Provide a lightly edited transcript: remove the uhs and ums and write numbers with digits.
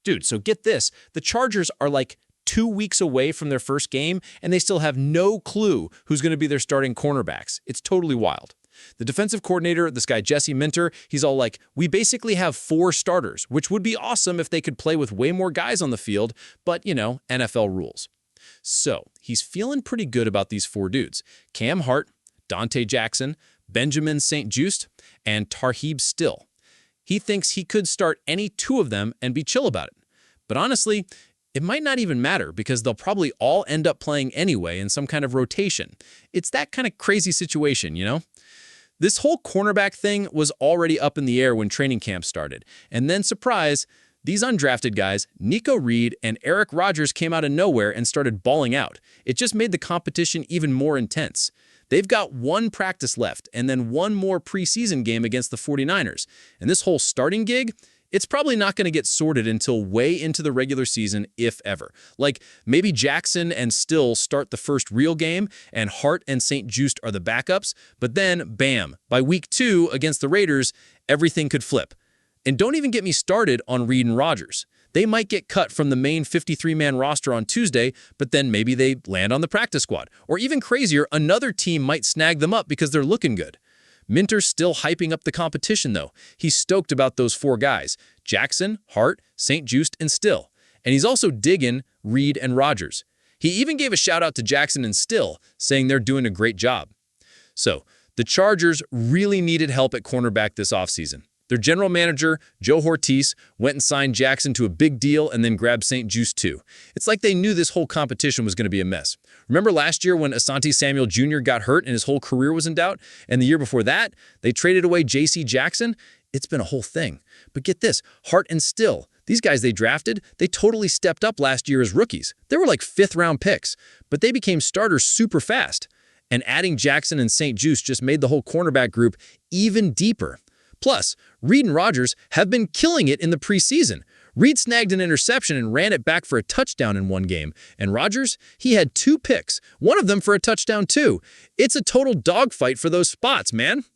Dude, so get this. The Chargers are like 2 weeks away from their first game, and they still have no clue who's going to be their starting cornerbacks. It's totally wild. The defensive coordinator, this guy Jesse Minter, he's all like, we basically have 4 starters, which would be awesome if they could play with way more guys on the field, but, you know, NFL rules. So he's feeling pretty good about these 4 dudes: Cam Hart, Donte Jackson, Benjamin St-Juste, and Tarheeb Still. He thinks he could start any 2 of them and be chill about it. But honestly, it might not even matter because they'll probably all end up playing anyway in some kind of rotation. It's that kind of crazy situation, you know? This whole cornerback thing was already up in the air when training camp started. And then, surprise, these undrafted guys, Nikko and Eric Rogers, came out of nowhere and started balling out. It just made the competition even more intense. They've got 1 practice left and then 1 more preseason game against the 49ers. And this whole starting gig, it's probably not going to get sorted until way into the regular season, if ever. Like, maybe Jackson and Still start the first real game, and Hart and St-Juste are the backups, but then, bam, by week 2 against the Raiders, everything could flip. And don't even get me started on Reed and Rogers. They might get cut from the main 53-man roster on Tuesday, but then maybe they land on the practice squad. Or even crazier, another team might snag them up because they're looking good. Minter's still hyping up the competition, though. He's stoked about those 4 guys: Jackson, Hart, St-Juste, and Still. And he's also digging Reed and Rogers. He even gave a shout-out to Jackson and Still, saying they're doing a great job. So, the Chargers really needed help at cornerback this offseason. Their general manager, Joe Hortiz, went and signed Jackson to a big deal and then grabbed St-Juste too. It's like they knew this whole competition was going to be a mess. Remember last year when Asante Samuel Jr. got hurt and his whole career was in doubt? And the year before that, they traded away J.C. Jackson? It's been a whole thing. But get this, Hart and Still, these guys they drafted, they totally stepped up last year as rookies. They were like 5th-round picks, but they became starters super fast. And adding Jackson and St-Juste just made the whole cornerback group even deeper. Plus, Reed and Rogers have been killing it in the preseason. Reed snagged an interception and ran it back for a touchdown in 1 game. And Rogers, he had 2 picks, one of them for a touchdown too. It's a total dogfight for those spots, man.